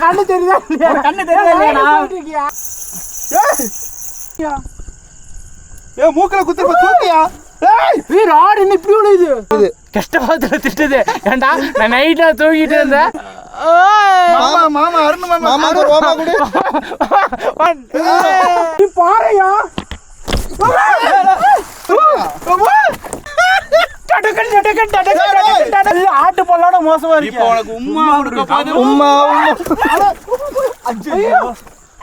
கண்ணு தெரியுதா? கண்ணு தெரியுதா? ஏய் மூக்கல குத்துற தூக்கியா? ஏய் ராடு என்ன இப்படி உழுது? கஷ்டப்பட்டு திட்டுது. ஏண்டா நான் நைட்ல தூங்கிட்டு இருந்தேன். மாமா அருண் மாமா ஒரு ஓமா குடு. நீ பாறையா? ஆட்டு பொல்லோட மோசமா இருக்கு. இப்போ உனக்கு உம்மா கொடுக்க போது. உம்மா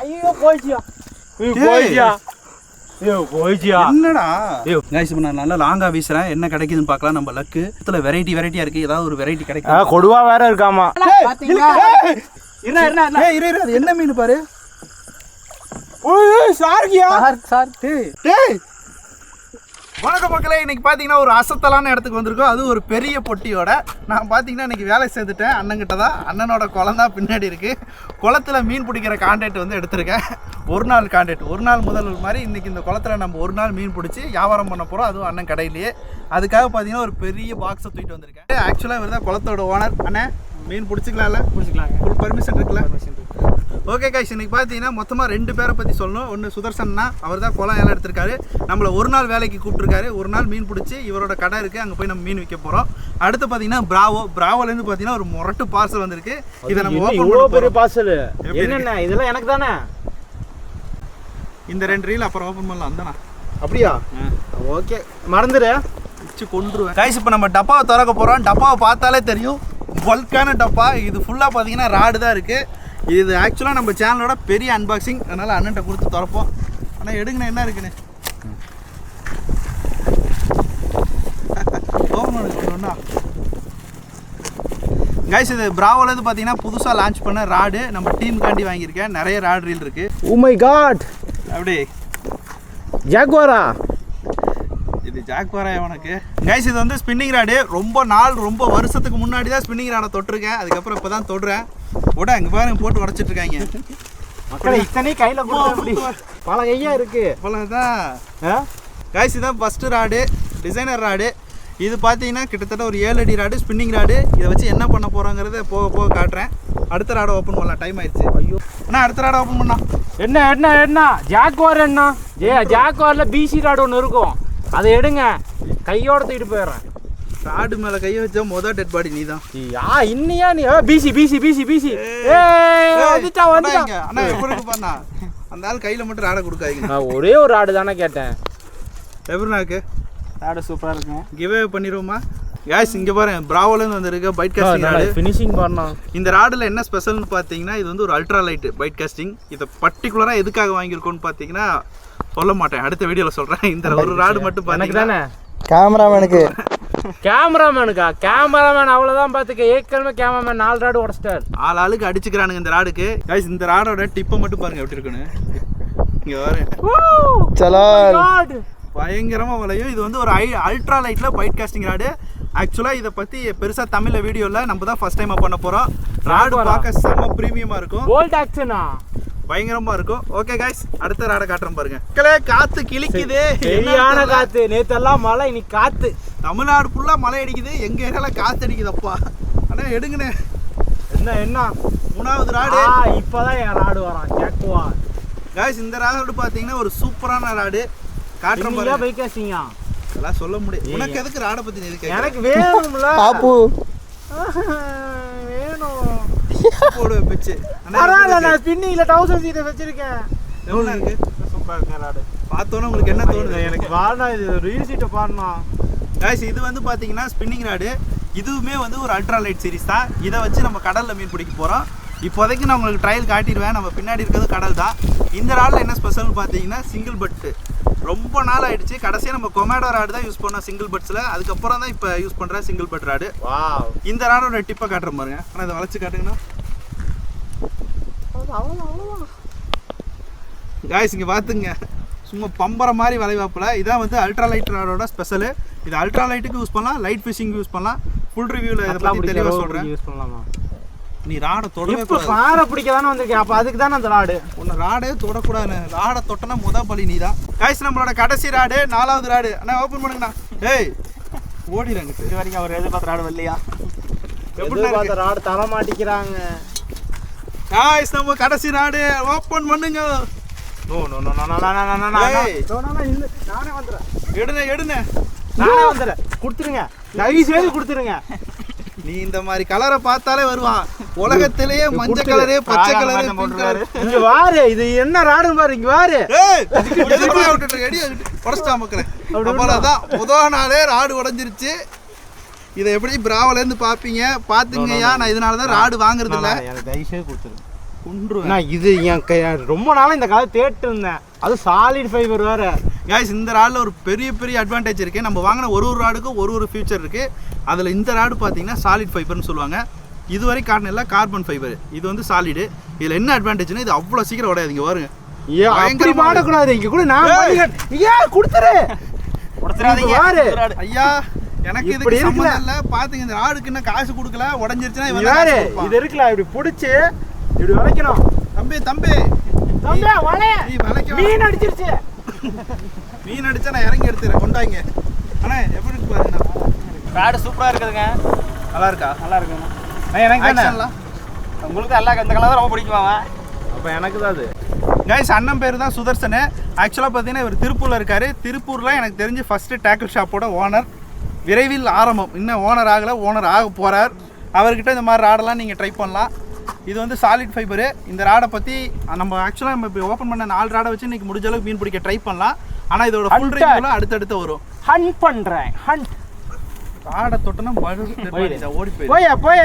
ஐயோ போய்ச்சியா. என்னடா गाइस இப்ப நான் நல்லா லாங்கா வீசுறேன். என்ன கிடைக்குதுன்னு பார்க்கலாம். நம்ம லக்கு இதுல வெரைட்டியா இருக்கு. ஏதாவது ஒரு வெரைட்டி கிடைக்கும். கொடுவா வேற இருக்காமா. பாத்தீங்களா? இரு அது என்ன மீன் பாரு. ஓய் சார்கியா. சார் டேய் வணக்கம் மக்களே. இன்னைக்கு பார்த்தீங்கன்னா ஒரு அசத்தலான இடத்துக்கு வந்திருக்கோம். அது ஒரு பெரிய பொட்டியோட. நான் பார்த்தீங்கன்னா இன்னைக்கு வேலை சேர்த்துட்டேன் அண்ணன்கிட்ட தான். அண்ணனோட குளம் தான் பின்னாடி இருக்குது. குளத்தில் மீன் பிடிக்கிற கான்ட்ராக்ட் வந்து எடுத்திருக்கேன். ஒரு நாள் கான்ட்ராக்ட், ஒரு நாள் முதல் மாதிரி. இன்றைக்கி இந்த குளத்தில் நம்ம ஒரு நாள் மீன் பிடிச்சி வியாபாரம் பண்ண போகிறோம். அதுவும் அண்ணன் கடையிலேயே. அதுக்காக பார்த்தீங்கன்னா ஒரு பெரிய பாக்ஸை தூக்கிட்டு வந்திருக்கேன். ஆக்சுவலாக இவர் தான் குளத்தோட ஓனர். அண்ணன் மீன் பிடிச்சிக்கலாம்ல? பிடிச்சிக்கலாங்க. ஃபுல் பர்மிஷன் இருக்குல்ல? ஓகே கைஸ், இன்னைக்கு பார்த்தீங்கன்னா மொத்தமாக 2 பேரை பற்றி சொல்லணும். ஒன்று சுதர்சன்னா, அவர் தான் குளம் எல்லாம் எடுத்திருக்காரு. நம்மளை ஒரு நாள் வேலைக்கு கூப்பிட்டுருக்காரு. ஒரு நாள் மீன் பிடிச்சி இவரோட கடை இருக்குது, அங்கே போய் நம்ம மீன் விற்க போகிறோம். அடுத்து பார்த்தீங்கன்னா பிராவோலேருந்து பார்த்தீங்கன்னா ஒரு முரட்டு பார்சல் வந்திருக்கு. இதை நம்ம இவ்வளோ பெரிய பார்சல் என்னென்ன இதெல்லாம் எனக்கு தானே. இந்த 2 ரீல் அப்புறம் ஓப்பன் பண்ணலாம். அந்தானா அப்படியா? ஓகே மறந்துடு வச்சு கொண்டுருவேன். கைஸ் இப்போ நம்ம டப்பாவை திறக்க போகிறோம். டப்பாவை பார்த்தாலே தெரியும் பல்கான டப்பா. இது ஃபுல்லாக பார்த்தீங்கன்னா ராடு தான் இருக்குது. இது ஆக்சுவலாக நம்ம சேனலோட பெரிய அன்பாக்சிங். அதனால் அண்ணன்ட்ட கொடுத்து திறப்போம். ஆனால் எடுங்கண்ணா என்ன இருக்குன்னு ஒன்றா. கைஸ் இது பிராவோலேருந்து பார்த்தீங்கன்னா புதுசாக லான்ச் பண்ண ராடு. நம்ம டீமுக்காண்டி வாங்கியிருக்கேன். நிறைய ராடு ரீல் இருக்குது. Oh my god. அப்படி ஜாக்வாரா. இது ஜாக்வாரா உனக்கு. கைஸ் இது வந்து ஸ்பின்னிங் ராடு. ரொம்ப வருஷத்துக்கு முன்னாடி தான் ஸ்பின்னிங் ராடை தொட்டிருக்கேன். அதுக்கப்புறம் இப்போ தான் தொடுறேன். உட அங்கே பாருங்க போட்டு உடச்சிட்டு இருக்காங்க. மக்களே இத்தனை கையில் பல கையா இருக்கு. அவ்வளோதான் கைஸ். இதுதான் ஃபஸ்ட்டு ராடு, டிசைனர் ராடு. இது பார்த்தீங்கன்னா கிட்டத்தட்ட ஒரு 7 அடி ராடு, ஸ்பின்னிங் ராடு. இதை வச்சு என்ன பண்ண போகிறோங்கிறத போக காட்டுறேன். அடுத்த ராடை ஓப்பன் பண்ணலாம். டைம் ஆயிடுச்சு. ஐயோ அண்ணா அடுத்த ராடை ஓப்பன் பண்ணா. என்ன ஜாக்வார் என்ன? ஜாக்வாரில் பிசி ராடு ஒன்று இருக்கும். அதை எடுங்க, கையோட தூக்கிட்டு போயிடுறேன். ராடு மேலே கையை வச்சா மொதல் டெட் பாடி நீ தான். இன்னியா நீ பிசி வந்துட்டாங்க. அண்ணா எப்படி பண்ணா அந்த ஆள் கையில் மட்டும் ராடை கொடுக்காதீங்க. நான் ஒரே ஒரு ராடு தானே கேட்டேன். எப்படினாக்கு ராடு சூப்பராக இருக்கும். கிவே பண்ணிடுவோமா? கேஸ் இங்கே பாருங்க பிராவோலேருந்து வந்துருக்கு பைட் காஸ்டிங் ராடு. ஃபினிஷிங் பண்ணோம். இந்த ராடில் என்ன ஸ்பெஷல்னு பார்த்தீங்கன்னா இது வந்து ஒரு அல்ட்ரா லைட் பைட் காஸ்டிங். இதை பர்டிகுலராக எதுக்காக வாங்கியிருக்கோன்னு பார்த்தீங்கன்னா சொல்ல மாட்டேன், அடுத்த வீடியோவில் சொல்கிறேன். இந்த ஒரு ராடு மட்டும் பார்த்தீங்கன்னா கேமராமேனுக்கா அவ்வளோதான் பார்த்துக்க. ஏற்கனவே கேமராமேன் 4 ராடு உடச்சிட்டார். ஆளுக்கு அடிச்சுக்கிறானுங்க இந்த ராடுக்கு. கைஸ் இந்த ராடோட டிப்பை மட்டும் பாருங்க எப்படி இருக்குன்னு. இங்கே பாருங்க பயங்கரமாக வளையும். இது வந்து ஒரு அல்ட்ரா லைட்டில் பைட் காஸ்டிங் ராடு. ஆக்சுவலாக இதை பற்றி பெருசாக தமிழில் வீடியோவில் நம்ம தான் ஃபஸ்ட் டைமாக பண்ண போகிறோம். ராடு பார்க்க செம்ம ப்ரீமியமாக இருக்கும். கோல்ட் ஆக்ஷனா பயங்கரமாக இருக்கும். ஓகே கைஸ் அடுத்த ராடை காட்டுறோம் பாருங்க. காற்று கிழிக்குது. சரியான காற்று. நேற்றெல்லாம் மழை, இன்னைக்கு காற்று. தமிழ்நாடு ஃபுல்லாக மழை அடிக்குது. எங்கள் ஏரியாவில் காற்று அடிக்குதப்பா. ஆனால் எடுங்கண்ணே. என்ன 3வது ராடு. இப்போதான் என் ராடு வரான் ஜாக்வார். கைஸ் இந்த ராடு பார்த்தீங்கன்னா ஒரு சூப்பரான ராடு. காட்டுறோம் பாருங்க. பைக் காசிங்க அதெல்லாம் சொல்ல முடியும். உனக்கு எதுக்கு ராடை பற்றி எதுக்கு? எனக்கு வேணும்ல பாப்பு. வேணும் போடு பிச்சு. பரவாயில்ல, நான் ஸ்பின்னிங்ல 1000 சீட் வச்சிருக்கேன். எவ்வளோ இருக்கு? சூப்பரா இருக்கு ராடு. பார்த்தோன்னா உங்களுக்கு என்ன தோணுது? எனக்கு வாடா இது ரீல் சீட்டை பாடணும். கைஸ் இது வந்து பார்த்தீங்கன்னா ஸ்பின்னிங் ராடு. இதுவுமே வந்து ஒரு அல்ட்ரா லைட் சீரிஸ் தான். இதை வச்சு நம்ம கடலில் மீன் பிடிக்க போகிறோம். இப்போதைக்கு நான் உங்களுக்கு ட்ரையல் காட்டிடுவேன். நம்ம பின்னாடி இருக்கிறது கடல் தான். இந்த ராடில் என்ன ஸ்பெஷல்னு பார்த்தீங்கன்னா சிங்கிள் பட்டு. ரொம்ப நாள் ஆகிடுச்சு. கடைசியாக நம்ம கொமேடோ ராடு தான் யூஸ் பண்ணோம் சிங்கிள் பட்ஸில். அதுக்கப்புறம் தான் இப்போ யூஸ் பண்ணுற சிங்கிள் பட் ராடு. இந்த ராடோட டிப்பை காட்டுற பாருங்க. ஆனால் இதை வளைச்சு காட்டுங்கண்ணா. காய்ஸ் இங்கே பார்த்துங்க, சும்மா பம்பரை மாதிரி வளைவாப்பில். இதான் வந்து அல்ட்ரா லைட் ராடோட ஸ்பெஷலு. இது அல்ட்ரா லைட்டுக்கு யூஸ் பண்ணலாம், லைட் ஃபிஷிங் யூஸ் பண்ணலாம். ஃபுல் ரிவ்யூவில் இதை பற்றி தெளிவாக சொல்கிறேன். யூஸ் பண்ணலாமா? நீ ராடை தொடவே கூடாது. பாறை பிடிக்க தானே வந்திருக்கேன். அப்போ அதுக்கு தானே அந்த ராடு. உன்னை ராடே தொடக்கூடாது. ராடை தொட்டனா பலி நீ தான். காய்ஸ் நம்மளோட கடைசி ராடு, 4வது ராடு. அண்ணா ஓப்பன் பண்ணுங்கண்ணா. டேய் ஓடிடுறாங்க. இது வரைக்கும் அவர் எதிர்பார்த்த ராடு வரலையா? எப்படி ராடு தர மாட்டேங்கிறாங்க. காய்ஸ் நம்ம கடைசி ராடு ஓப்பன் பண்ணுங்க. No no no no no no no no no ஏய், நானே வந்துறேன். எடுனே நானே வந்துறேன். கொடுத்துருங்க. தயவு செய்து கொடுத்துருங்க. நீ இந்த மாதிரி கலரை பார்த்தாலே வருவான். உலகத்திலேயே மஞ்சள் கலரு பச்சை கலரு பிங்க் கலரு. இங்க வாரு. இது என்ன ராடுன்னு பாரு. இங்க வாரு. ஏய் எதுக்குள்ள விட்டுட்டு எடி உடைச்சிட்டா மக்களே. அவ்வளவுதான் முதல் நாளே ராடு உடைஞ்சிருச்சு. இதை எப்படி பிராவல இருந்து பாப்பீங்க பாத்துங்கய்யா. நான் இதனால தான் ராடு வாங்குறது இல்ல. எனக்கு தயவு செய்து கொடுத்துருங்க. கொன்றுவேன். நான் இது என் ரொம்ப நாளா இந்த கலர் தேட்டு இருந்தேன். அது சாலிட் ஃபைபர் வேற. गाइस இந்த ராட்ல ஒரு பெரிய அட்வான்டேஜ் இருக்கு. நம்ம வாங்குன ஒரு ராடுக்கும் ஒரு ஃபியூச்சர் இருக்கு. அதுல இந்த ராடு பாத்தீங்கன்னா சாலிட் ஃபைபர்னு சொல்லுவாங்க. இதுவரை காட்டின எல்லாம் கார்பன் ஃபைபர். இது வந்து சாலிடு. இதுல என்ன அட்வான்டேஜ்னா இது அவ்வளவு சீக்கிரம் உடையாதுங்க பாருங்க. ஏ அப்படி மாட கூடாது. இங்க கூட நான் ஐயா கொடுத்துரு. கொடுத்துறாதீங்க. பாரு ஐயா எனக்கு இதுக்கு சம்பந்தம் இல்ல. பாத்துங்க இந்த ராடுக்கு என்ன காசு கொடுக்கல உடைஞ்சிருச்சுனா இவன் யாரு இது இருக்குல இப்படி புடிச்சு இப்படி வளைக்கணும். தம்பி தம்பி வளைய நீ வளைக்க மீன் அடிச்சிருச்சு. மீன் அடிச்சா நான் இறங்கி எடுத்துறேன். கொண்டாங்க அண்ணா எப்படி இருக்கு பாருங்க. ராடு சூப்பரா இருக்குதுங்க. நல்லா இருக்கா? நல்லா இருக்குங்க. நான் எனக்கு ஆக்ஷன்ல உங்களுக்கு எல்லா இந்த கலர் ரொம்ப பிடிக்குமாவா? அப்ப எனக்கு தான் அது. गाइस அண்ணன் பேர் தான் சுதர்சன். ஆக்சுவலா பாத்தீங்கன்னா இவர் திருப்பூர்ல இருக்காரு. திருப்பூர்ல எனக்கு தெரிஞ்சு ஃபர்ஸ்ட் டேக்கிள் ஷாப்போட ஓனர். விரைவில் ஆரம்பம். இன்னும் ஓனர் ஆகல. ஓனர் ஆக போறார். அவர்கிட்ட இந்த மாதிரி ராடெல்லாம் நீங்க ட்ரை பண்ணலாம். இது வந்து சாலிட் ஃபைபரு. இந்த ராடை பற்றி நம்ம ஆக்சுவலாக நம்ம இப்போ ஓப்பன் பண்ண 4 ராடை வச்சு இன்றைக்கி முடிஞ்ச அளவுக்கு மீன் பிடிக்க ட்ரை பண்ணலாம். ஆனால் இதோட ஃபுல் ரிவ்யூலாம் அடுத்தடுத்து வரும். ஹண்ட் பண்ணுறேன். ஹண்ட் ராடை தொட்டனா ஓடி போய்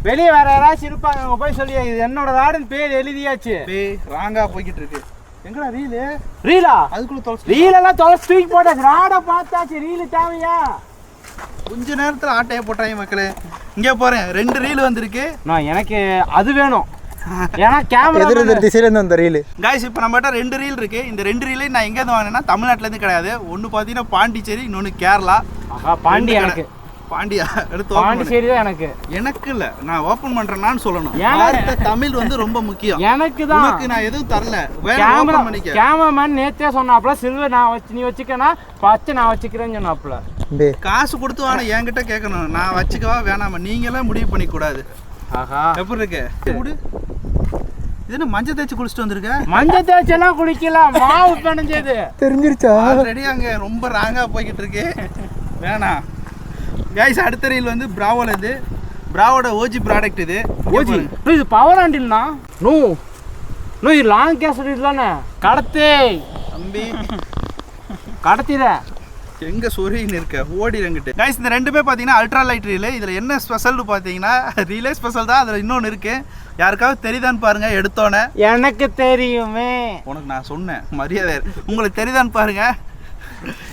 வெளியே வேற யாராச்சும் இருப்பாங்க. அங்கே போய் சொல்லி இது என்னோட ராடுன்னு பேர் எழுதியாச்சு. ராங்கா போய்கிட்டு இருக்கு. எங்கடா ரீலா அதுக்குள்ள தொலைச்சு ரீலெல்லாம் தொலைச்சு தூக்கி போட்டாச்சு. ராடை பார்த்தாச்சு. ரீலு தேவையா? கொஞ்ச நேரத்தில் ஆட்டையை போட்டாங்க மக்களே. இங்கே போகிறேன் 2 ரீல் வந்திருக்கு. நான் எனக்கு அது வேணும். ஏன்னா கேமரா எதிர் திசையிலேருந்து வந்த ரீல். காய்ஸ் இப்போ நம்மகிட்ட 2 ரீல் இருக்கு. இந்த 2 ரீலையும் நான் எங்கேருந்து வாங்கினேன்னா தமிழ்நாட்டிலேருந்து கிடையாது. ஒன்று பார்த்தீங்கன்னா பாண்டிச்சேரி, இன்னொன்று கேரளா. பாண்டி எனக்கு பாண்டியா எடுத்து பாண்டிச்சேரி தான் எனக்கு. எனக்கு இல்லை நான் ஓப்பன் பண்ணுறேன்னான்னு சொல்லணும். தமிழ் வந்து ரொம்ப முக்கியம். எனக்கு தான். நான் எதுவும் தரல. கேமராமேன் நேத்தே சொன்னாப்ல சில்வர் நீ வச்சுக்கனா பச்சை நான் வச்சுக்கிறேன்னு சொன்னாப்ல. காசு கொடுத்து வாங்க என்கிட்ட கேட்கணும். நான் வச்சுக்கவா வேணாமா நீங்களாம் முடிவு பண்ணிக்க கூடாது. ஆஹா எப்படி இருக்கு? இது என்ன மஞ்சள் தேய்ச்சி குளிச்சுட்டு வந்திருக்க? மஞ்சள் தேய்ச்செல்லாம் குளிக்கலாம். மாவு பிணைஞ்சது தெரிஞ்சிருச்சா? ஆல்ரெடி அங்கே ரொம்ப ராங்கா போய்கிட்டு இருக்கு. வேணாம் கைஸ். அடுத்த ரீல் வந்து பிராவோல. இது பிராவோட ஓஜி ப்ராடக்ட். இது ஓஜி இது பவர் ஹேண்டில்னா? நோ நோ இது லாங் கேஸ் தானே. கடத்தே தம்பி கடத்திட எங்க சொரின்னு இருக்க ஓடி ரெங்கிட்டு. கைஸ் இந்த ரெண்டுமே பார்த்தீங்கன்னா அல்ட்ரா லைட் ரீல். இதில் என்ன ஸ்பெஷல்னு பார்த்தீங்கன்னா ரீலே ஸ்பெஷல் தான். அதில் இன்னொன்று இருக்கு. யாருக்காவது தெரியுதான்னு பாருங்க. எடுத்தோன்னே எனக்கு தெரியுமே. உனக்கு நான் சொன்னேன் மரியாதை. உங்களுக்கு தெரியுதான்னு பாருங்க.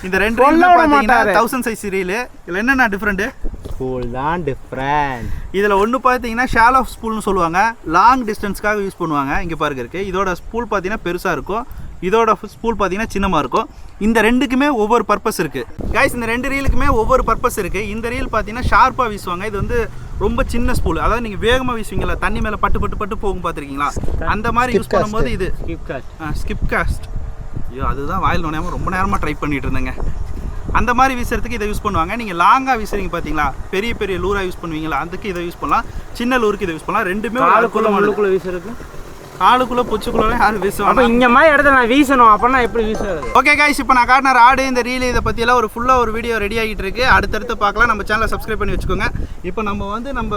இந்த 2 ரீல் பார்த்தீங்கன்னா 1000 சைஸ் ரீல். இதில் என்னென்ன டிஃப்ரெண்ட்? ஸ்பூல் தான் டிஃப்ரெண்ட். இதில் ஒன்று பார்த்தீங்கன்னா ஷால் ஆஃப் ஸ்பூல்னு சொல்லுவாங்க. லாங் டிஸ்டன்ஸ்க்காக யூஸ் பண்ணுவாங்க. இங்கே பாருங்க இருக்குது. இதோட ஸ்பூல் பார்த்தீங்கன்னா பெருசாக இருக்கும். இதோட ஸ்பூல் பார்த்தீங்கன்னா சின்னமாக இருக்கும். இந்த ரெண்டுக்குமே ஒவ்வொரு பர்பஸ் இருக்குது. கைஸ் இந்த 2 ரீலுக்குமே ஒவ்வொரு பர்பஸ் இருக்குது. இந்த ரீல் பார்த்தீங்கன்னா ஷார்ப்பாக வீசுவாங்க. இது வந்து ரொம்ப சின்ன ஸ்பூல். அதாவது நீங்கள் வேகமாக வீசுவீங்களா தண்ணி மேலே பட்டு போகும் பார்த்துருக்கீங்களா? அந்த மாதிரி யூஸ் பண்ணும்போது இது ஸ்கிப் காஸ்ட். ஐயோ அதுதான் வாயில் நோயாமல் ரொம்ப நேரமாக ட்ரை பண்ணிட்டு இருந்தேங்க. அந்த மாதிரி வீசுறதுக்கு இதை யூஸ் பண்ணுவாங்க. நீங்கள் லாங்காக வீசுறீங்க பார்த்தீங்களா? பெரிய லூராக யூஸ் பண்ணுவீங்களா? அதுக்கு இதை யூஸ் பண்ணலாம். சின்ன லூருக்கு இதை யூஸ் பண்ணலாம். ரெண்டுமே ஆளுக்குள்ள வீசுறது. ஆளுக்குள்ள பொச்சுக்குள்ள யாரும் வீசுவாங்க. அப்ப இந்த மாதிரி இடத்துல நான் வீசணும். அப்பனா எப்படி வீசுறது? ஓகே கைஸ் இப்போ நான் காட்டின ராடு இந்த ரீல் இதை பற்றியெல்லாம் ஒரு ஃபுல்லாக ஒரு வீடியோ ரெடி ஆகிட்டு இருக்கு. அடுத்தடுத்து பார்க்கலாம். நம்ம சேனலை சப்ஸ்கிரைப் பண்ணி வச்சுக்கோங்க. இப்போ நம்ம வந்து நம்ம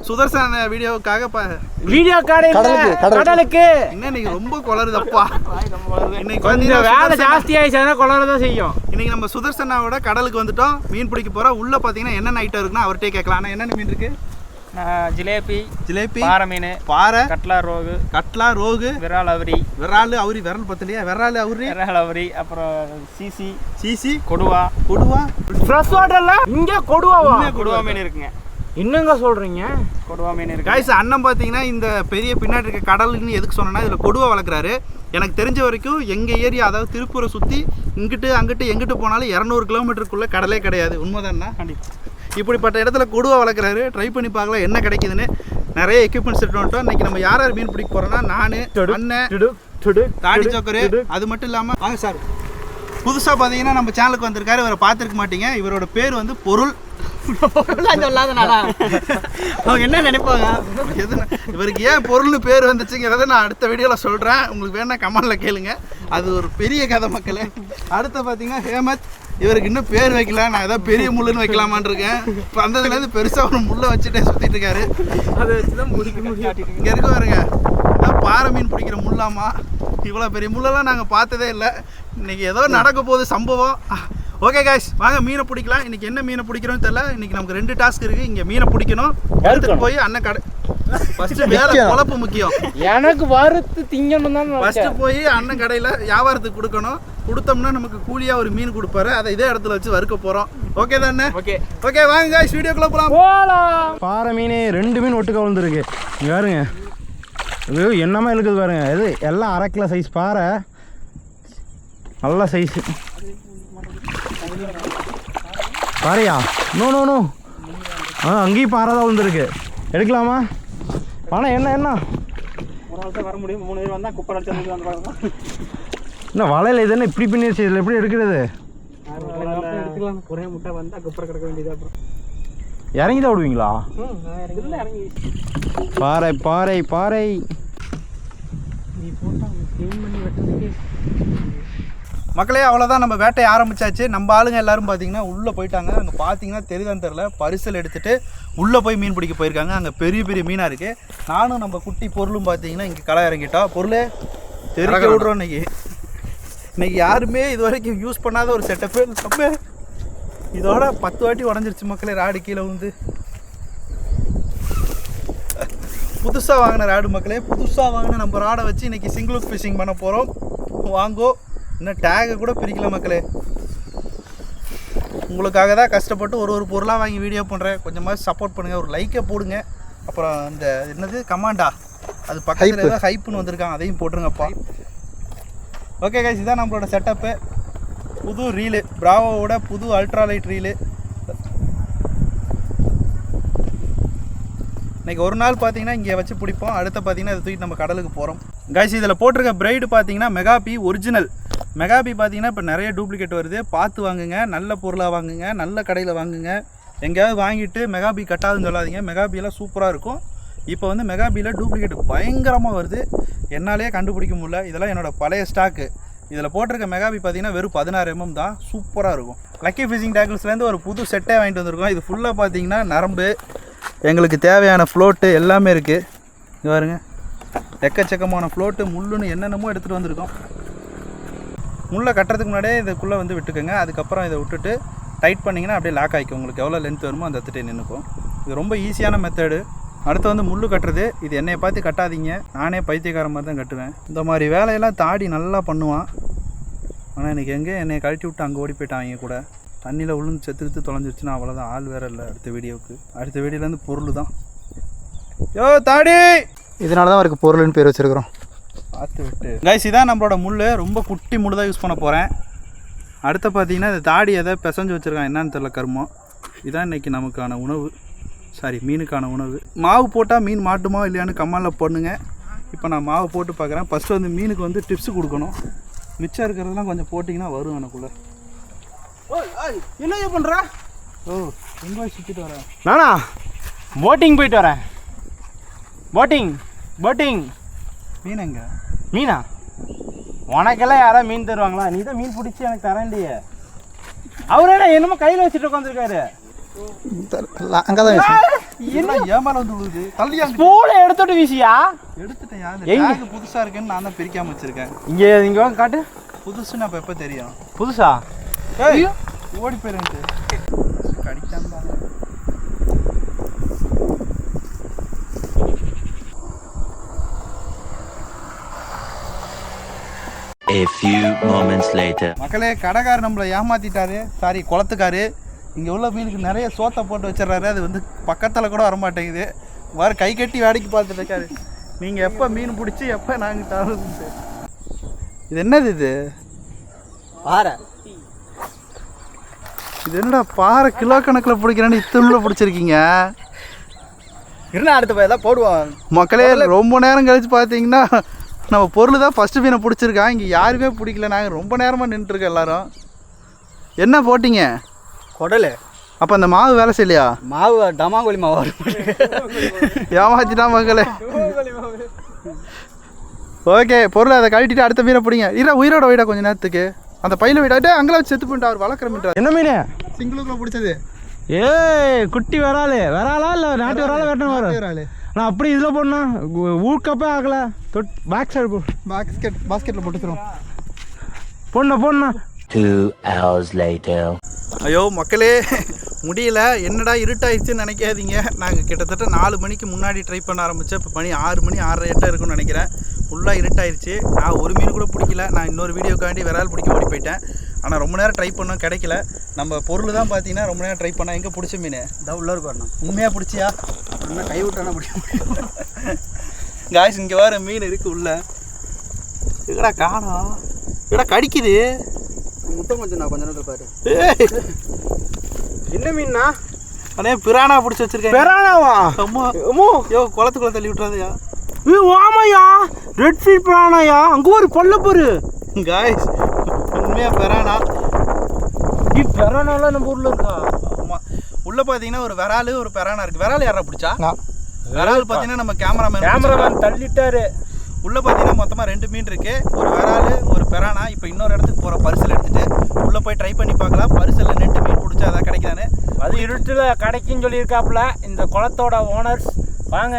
சுதர்சன் வீடியோவுக்காக வீடியோ கடலுக்கு இன்னைக்கு ரொம்ப குளறுதப்பா. இன்னைக்கு கொஞ்சம் வேலை ஜாஸ்தி ஆயிடுச்சுன்னா குளறதான் செய்யும். இன்னைக்கு நம்ம சுதர்சனாவோட கடலுக்கு வந்துட்டோம். மீன் பிடிக்க போகிறோம். உள்ளே பார்த்தீங்கன்னா என்னென்ன ஐட்டம் இருக்குன்னா அவர்கிட்டே கேட்கலாம். ஆனால் என்னென்ன மீன் இருக்கு? ஜிலேபி பாறை மீன், பாறை, கட்லா, ரோகு, விரால் அவுரி விரல் பத்தலையா? விரால் அவுரி, அப்புறம் சீசி, கொடுவா. ஃப்ரெஷ் வாட்டர்ல இங்க கொடுவா மீன் இருக்குங்க. என்னங்க சொல்றீங்க? கொடுவா மீன் இருக்கு. கைஸ் அண்ணன் பார்த்தீங்கன்னா இந்த பெரிய பின்னாடி இருக்க கடலுக்குன்னு எதுக்கு சொன்னேன்னா இதில் கொடுவா வளர்க்குறாரு. எனக்கு தெரிஞ்ச வரைக்கும் எங்கள் ஏரியா அதாவது திருப்பூரை சுற்றி இங்கிட்டு அங்கிட்டு எங்கிட்டு போனாலும் 200 கிலோமீட்டருக்குள்ளே கடலே கிடையாது. உண்மைதானா? கண்டிப்பாக. இப்படிப்பட்ட இடத்துல கொடுவா வளர்க்குறாரு. ட்ரை பண்ணி பார்க்கலாம் என்ன கிடைக்குதுன்னு. நிறைய எக்யூப்மெண்ட்ஸ் எடுத்து வந்துட்டோம். இன்றைக்கி நம்ம யார் மீன் பிடிக்க போகிறோன்னா நான், அண்ணன், தாடி சோக்கரு. அது மட்டும் இல்லாமல் வாங்க சார் புதுசாக பார்த்தீங்கன்னா நம்ம சேனலுக்கு வந்திருக்காரு. இவரை பார்த்துருக்க மாட்டீங்க. இவரோட பேர் வந்து பொருள். சொல்லாதனால அவங்க என்ன நினைப்பாங்க? இவருக்கு ஏன் பொருள்னு பேர் வந்துச்சுங்கிறத நான் அடுத்த வீடியோவில் சொல்கிறேன். உங்களுக்கு வேணா கமெண்டில் கேளுங்க. அது ஒரு பெரிய கதை மக்களே. அடுத்து பார்த்தீங்கன்னா ஹேமத், இவருக்கு இன்னும் பேர் வைக்கல. நான் ஏதாவது பெரிய முள்ளுன்னு வைக்கலாமான் இருக்கேன். இப்போ வந்ததுலேருந்து பெருசாக ஒரு முள்ளை வச்சுட்டே சுற்றிட்டு இருக்காரு. அதை வச்சு தான் முடிக்க முடியாது. இங்கே இருக்க பாருங்க, இதான் பாறை மீன் பிடிக்கிற முள்ளாமா. இவ்வளோ பெரிய முள்ளெல்லாம் நாங்கள் பார்த்ததே இல்லை. இன்றைக்கி ஏதோ நடக்க போகுது சம்பவம். ஓகே காய்ஸ், வாங்க மீனை பிடிக்கலாம். இன்றைக்கி என்ன மீனை பிடிக்கிறோன்னு தெரியல. இன்றைக்கி நமக்கு 2 டாஸ்க் இருக்குது. இங்கே மீனை பிடிக்கணும், எடுத்துகிட்டு போய் அண்ணன் கடை ஃபஸ்ட்டு வேலை குழப்பு முக்கியம். எனக்கு வறுத்து திங்கணும் தான். ஃபஸ்ட்டு போய் அண்ணன் கடையில் வியாபாரத்துக்கு கொடுக்கணும். கொடுத்தோம்னா நமக்கு கூலியாக ஒரு மீன் கொடுப்பாரு. அதை இதே இடத்துல வச்சு வறுக்க போகிறோம். ஓகே தானே? ஓகே ஓகே வாங்க காய்ஸ், வீடியோக்குள்ளே போகலாம். பாறை மீன் 2 மீன் ஒட்டுக்க விழுந்துருக்கு. இங்கே பாருங்க, இது என்னமா இருக்குது பாருங்க. இது எல்லாம் 1/2 கிலோ சைஸ் பாறை, நல்ல சைஸு பாறையா? நோ நோ நோ, அங்கேயும் பாறை தான் விழுந்துருக்கு. எடுக்கலாமா? ஆனால் என்ன வர முடியும். 3 பேர் வந்தால் குப்பை அடிச்சு வந்து என்ன வலையில் இது என்ன இப்படி பண்ணிடுச்சு? இதில் எப்படி எடுக்கிறது? எடுத்துக்கலாம். ஒரே முட்டை வந்தால் குப்பை கிடக்க வேண்டியது. அப்புறம் இறங்கி தான் விடுவீங்களா? இறங்கி பாறை பாறை பாறை நீ போட்டால் க்ளீன் பண்ணி வெட்டுறதுக்கு. மக்களே அவ்வளோதான், நம்ம வேட்டையை ஆரம்பிச்சாச்சு. நம்ம ஆளுங்க எல்லாரும் பார்த்தீங்கன்னா உள்ளே போயிட்டாங்க. அங்கே பார்த்தீங்கன்னா தெரியுதான்னு தெரில, பரிசல் எடுத்துகிட்டு உள்ளே போய் மீன் பிடிக்க போயிருக்காங்க. அங்கே பெரிய பெரிய மீனாக இருக்குது. நானும் நம்ம குட்டி பொருளும் பார்த்தீங்கன்னா இங்கே களை இறங்கிட்டோம். பொருளே தெரிவிக்க விட்றோம். இன்னைக்கு யாருமே இது வரைக்கும் யூஸ் பண்ணாத ஒரு செட்டப்பு. நம்ம இதோட 10 வாட்டி உடஞ்சிருச்சு மக்களே. ராடு கீழே வந்து புதுசாக வாங்கின ராடு மக்களே. புதுசாக வாங்கின நம்ம ராடை வச்சு இன்றைக்கி சிங்கிள் ஃபிஷிங் பண்ண போகிறோம். வாங்கோ, இன்னும் டேகை கூட பிரிக்கல மக்களே. உங்களுக்காக தான் கஷ்டப்பட்டு ஒரு பொருளாக வாங்கி வீடியோ பண்ணுறேன். கொஞ்சமாக சப்போர்ட் பண்ணுங்கள், ஒரு லைக்கை போடுங்க. அப்புறம் இந்த என்னது கமாண்டா, அது பக்கத்தில் ஏதோ ஹைப்புன்னு வந்திருக்காங்க, அதையும் போட்டுருங்கப்பா. ஓகே கைஸ், இதுதான் நம்மளோட செட்டப்பு. புது ரீலு, பிராவோட புது அல்ட்ராலைட் ரீலு. இன்றைக்கி ஒரு நாள் பார்த்தீங்கன்னா இங்கே வச்சு பிடிப்போம். அடுத்து பார்த்தீங்கன்னா இதை தூக்கிட்டு நம்ம கடலுக்கு போகிறோம். கைஸ், இதில் போட்டிருக்க பிரைடு பார்த்தீங்கன்னா மெகாபி ஒரிஜினல். மெகாபி பார்த்தீங்கன்னா இப்போ நிறைய டூப்ளிகேட் வருது. பார்த்து வாங்குங்க, நல்ல பொருளாக வாங்குங்க, நல்ல கடையில் வாங்குங்க. எங்கேயாவது வாங்கிட்டு மெகாபி கட்டாதுன்னு சொல்லாதீங்க. மெகாபியெல்லாம் சூப்பராக இருக்கும். இப்போ வந்து மெகாபியில் டூப்ளிகேட் பயங்கரமாக வருது. என்னாலே கண்டுபிடிக்க முடியல. இதெல்லாம் என்னோடய பழைய ஸ்டாக்கு. இதில் போட்டிருக்க மெகாபி பார்த்தீங்கன்னா வெறும் 16 mm தான். சூப்பராக இருக்கும். லக்கி ஃபிஷிங் டேக்கிள்ஸ்லேருந்து ஒரு புது செட்டே வாங்கிட்டு வந்திருக்கோம். இது ஃபுல்லாக பார்த்தீங்கன்னா நரம்பு, எங்களுக்கு தேவையான ஃப்ளோட்டு எல்லாமே இருக்குது. இது பாருங்க, எக்கச்சக்கமான ஃப்ளோட்டு, முள்ளுன்னு என்னென்னமோ எடுத்துகிட்டு வந்திருக்கோம். முள்ளை கட்டுறதுக்கு முன்னாடியே இதுக்குள்ளே வந்து விட்டுக்கோங்க. அதுக்கப்புறம் இதை விட்டுட்டு டைட் பண்ணிங்கன்னா அப்படியே லாக் ஆகிக்கும். உங்களுக்கு எவ்வளோ லென்த் வருமோ அந்த இடத்துட்டே நின்றுக்கும். இது ரொம்ப ஈஸியான மெத்தடு. அடுத்து வந்து முள் கட்டுறது. இது என்னையை பார்த்து கட்டாதீங்க, நானே பைத்தியக்கார மாதிரி தான் கட்டுவேன். இந்த மாதிரி வேலையெல்லாம் தாடி நல்லா பண்ணுவான். ஆனால் இன்றைக்கி எங்கே என்னை கழட்டி விட்டு அங்கே ஓடி போயிட்டான். அவங்க கூட தண்ணியில் விழுந்து செத்துக்கிட்டு தொலைஞ்சிருச்சுன்னா அவ்வளோதான், ஆள் வேறு இல்லை. அடுத்த வீடியோலேருந்து பொருள் தான். யோ தாடி, இதனால தான் அவருக்கு பொருள்னு பேர் வச்சுருக்குறோம். பார்த்து விட்டு கைஸ், இதான் நம்மளோட முள். ரொம்ப குட்டி முள் தான் யூஸ் பண்ண போகிறேன். அடுத்து பார்த்தீங்கன்னா இந்த தாடி எதை பிசைஞ்சு வச்சுருக்கான் என்னன்னு தெரியல, கருமம். இதான் இன்றைக்கி நமக்கான உணவு, மீனுக்கான உணவு. மாவு போட்டால் மீன் மாட்டுமா இல்லையான்னு கமெண்டில் போடுங்க. இப்போ நான் மாவு போட்டு பார்க்குறேன். ஃபஸ்ட்டு வந்து மீனுக்கு வந்து டிப்ஸ் கொடுக்கணும். மிச்சம் இருக்கிறதெல்லாம் கொஞ்சம் போட்டிங்கன்னா வரும் எனக்குள்ளே. என்ன பண்ணுற? ஓ, எங்கே சுற்றிட்டு வரேன் நானா? போட்டிங் போயிட்டு வரேன். போட்டிங் மீன் எங்க? மீனா? உனக்கெல்லாம் யாராவது மீன் தருவாங்களா? நீ தான் மீன் பிடிச்சி எனக்கு தரேன்டியே. அவரே என்னமோ கையில் வச்சுட்டு உட்காந்துருக்காரு. அங்கே தான் ஏமால வந்து விழுது. தள்ளியா ஸ்பூனை எடுத்துட்டு வீசியா? எடுத்துட்டேன். புதுசாக இருக்குன்னு நான் தான் பிரிக்காமல் வச்சுருக்கேன். இங்கே காட்டு. புதுசுன்னு அப்போ எப்போ தெரியும்? புதுசா? ஓடி போயிருந்து கடிக்காம. A few moments later. மக்களே, கடைக்காரர் நம்மளை ஏமாத்திட்டாரு. சாரி, குளத்துக்காரு. இங்கே உள்ள மீனுக்கு நிறைய சோத்தை போட்டு வச்சிடறாரு. அது வந்து பக்கத்தில் கூட வரமாட்டேங்குது. வேறு கை கட்டி வேடிக்கை பார்த்துட்டு இருக்காரு. நீங்கள் எப்போ மீன் பிடிச்சி எப்போ நாங்கள் தருது. இது என்னது? இது பாறை. இது என்னடா பாறை கிலோ கணக்கில் பிடிக்கிறேன்னு இத்தனை பிடிச்சிருக்கீங்க. இருந்தால் அடுத்த போய் தான் போடுவான். மக்களே, ரொம்ப நேரம் கழிச்சு பார்த்தீங்கன்னா நம்ம பொருள் தான் ஃபஸ்ட்டு மீனை பிடிச்சிருக்கான். இங்கே யாருமே பிடிக்கல. நாங்கள் ரொம்ப நேரமாக நின்றுருக்கோம் எல்லோரும். என்ன போட்டிங்க? குடல். அப்போ அந்த மாவு வேலை செய்யலையா? மாவு டமாங்கோலி மாவு ஏமாத்திட்டான் மக்களே. ஓகே, பொருளை அதை கழட்டிட்டு அடுத்த மீனை பிடிங்க. உயிரோட வைடா கொஞ்சம் நேரத்துக்கு. அந்த பையில விடாட்டே அங்கே வச்சு செத்து போயிட்டு அவர் வளர்க்குற மீன். என்ன மீன்? சிங்கிளுக்குள்ள பிடிச்சது. ஏய் குட்டி விராலா இல்லை நாட்டு விரால வெட்டணும் வரும். நான் அப்படி இதில் போடணும் ஊக்கப்பே ஆகல. பேக் சைடு போ. பாஸ்கெட்டில் போட்டுக்கிறோம். போடணும் 2 hours later. ஐயோ மக்களே, முடியல. என்னடா இருட்டாயிடுச்சுன்னு நினைக்காதீங்க. நாங்கள் கிட்டத்தட்ட 4 மணிக்கு முன்னாடி ட்ரை பண்ண ஆரம்பித்தேன். இப்போ மணி 6 மணி 6:30 இருக்குன்னு நினைக்கிறேன். ஃபுல்லாக இருட்டாயிருச்சு. நான் ஒரு மீன் கூட பிடிக்கல. நான் இன்னொரு வீடியோக்காண்டி விரால் பிடிக்க ஓடி போயிட்டேன். ஆனால் ரொம்ப நேரம் ட்ரை பண்ணோம், கிடைக்கல. நம்ம பொருள் தான் பார்த்தீங்கன்னா ரொம்ப நேரம் ட்ரை பண்ணோம். எங்கே பிடிச்ச மீன்? இதான் உள்ளே இருக்கு வரணும். உண்மையாக பிடிச்சியா? இன்னும் கை விட்டானா பிடிக்க முடியும். காய்ஸ் இங்கே வர மீன் இருக்குது உள்ள. எங்கடா காணோம்? எங்கடா கடிக்குது? முட்டை கொஞ்சம் நான் கொஞ்ச நேரத்தில் பாரு. என்ன மீன்னா? அண்ணே பிரானா பிடிச்சி வச்சிருக்கேன். பெரானாவா? அம்மா யோ குளத்துக்குள்ள தள்ளி விட்டுறாதயா. ஆமாயா, ரெட் ஃபீட் பிரானாயா. அங்கே ஒரு கொல்ல போரு. காய்ஸ் உண்மையாக பெரானா. பெரானாலாம் நம்ம ஊரில் இருக்கா? ஆமாம், உள்ளே பார்த்தீங்கன்னா ஒரு விராலு ஒரு பெரானா இருக்குது. விரால் யாரா பிடிச்சா? விரால் பார்த்தீங்கன்னா நம்ம கேமராமேன் தள்ளிட்டாரு. உள்ளே பார்த்தீங்கன்னா மொத்தமாக 2 மீன் இருக்குது. ஒரு விராலு ஒரு பெரானா. இப்போ இன்னொரு இடத்துக்கு போகிற பரிசல் எடுத்துகிட்டு உள்ளே போய் ட்ரை பண்ணி பார்க்கலாம். பரிசலில் நெட்டு மீன் பிடிச்சா அதான் கிடைக்குதானே. அது இருட்டில் கிடைக்குன்னு சொல்லியிருக்காப்புல இந்த குளத்தோட ஓனர்ஸ். வாங்க,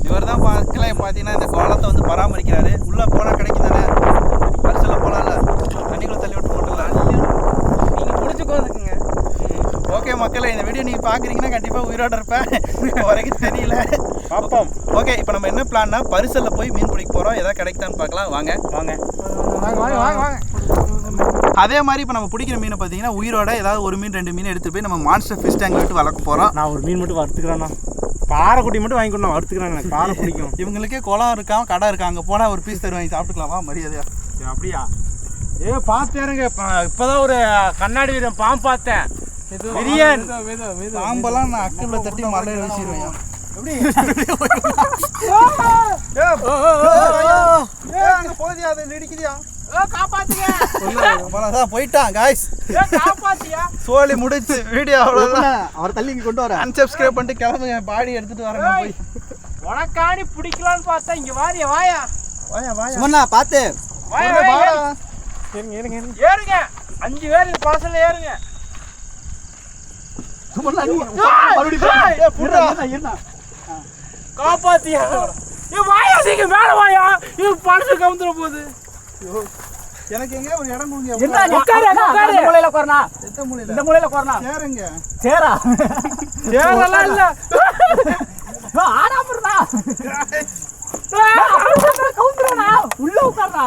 இவர் தான் பார்த்தீங்கன்னா இந்த குளத்தை வந்து பராமரிக்கிறாரு. உள்ளே போனால் கிடைக்குதானே. பரிசலில் போகலாம்ல, தண்ணிக்குள்ளே தள்ளி விட்டு மட்டும் நீங்கள் பிடிச்சிக்கோதுக்குங்க. ஓகே மக்களே, இந்த வீடியோ நீங்கள் பார்க்குறீங்கன்னா கண்டிப்பாக உயிரோட இருப்பேன். வரைக்கும் தெரியல, பார்ப்போம். ஓகே, இப்போ நம்ம என்ன பிளான்னா பரிசலில் போய் மீன் பிடிக்க போகிறோம். எதாவது கிடைக்குதான்னு பார்க்கலாம். வாங்க. அதே மாதிரி இப்போ நம்ம பிடிக்கிற மீனை பார்த்தீங்கன்னா உயிரோட ஏதாவது ஒரு மீன் 2 மீன் எடுத்துகிட்டு போய் நம்ம மான்ஸ்டர் ஃபிஷ் டேங்க் விட்டு வளர்க்க போகிறோம். நான் ஒரு மீன் மட்டும் வறுத்துக்கிறேன்னா, பாறைக்குட்டி மட்டும் வாங்கி கொண்டு வறுத்துக்கிறேன். எனக்கு பாறை பிடிக்கும். இவங்களுக்கே குளம் இருக்கான், கடை இருக்கா. அங்கே போனால் ஒரு பீஸ் தருவாங்க, சாப்பிட்டுக்கலாமா மரியாதையா? அப்படியா? பார்த்தேருங்க. இப்போதான் ஒரு கண்ணாடி வீரன் பாம்பு பார்த்தேன். பிரியன் பாம்பெல்லாம் நான் அக்கில் தட்டி மலையில் வீசிடுவேன். போயிட்டான் காய்ஸ். சோழி முடிச்சு வீடியோ அவ்வளோதான். அவர் தள்ளி இங்கே கொண்டு வர. அன்சப்ஸ்கிரைப் பண்ணிட்டு கிளம்புங்க. பாடி எடுத்துட்டு வரேன் போய். உனக்காணி பிடிக்கலான்னு பார்த்தா இங்கே வாரியா. வாயா சுமண்ணா பார்த்து ஏறுங்க. 5 பேர் பழசில் ஏறுங்க. காப்பாத்தியா? வாயா சீக்கிரம் மேல வாயா. இது பழசு கவுந்துற போகுது. எனக்கு எங்க ஒரு இடம் கொடுங்க. இந்த மூலையில உட்காருண்ணா. இந்த மூலையில உட்காருண்ணா. சேருங்க. சேரா சேரெல்லாம் இல்ல. ஆடாமறா கவுந்துறா. உள்ள உட்காருண்ணா.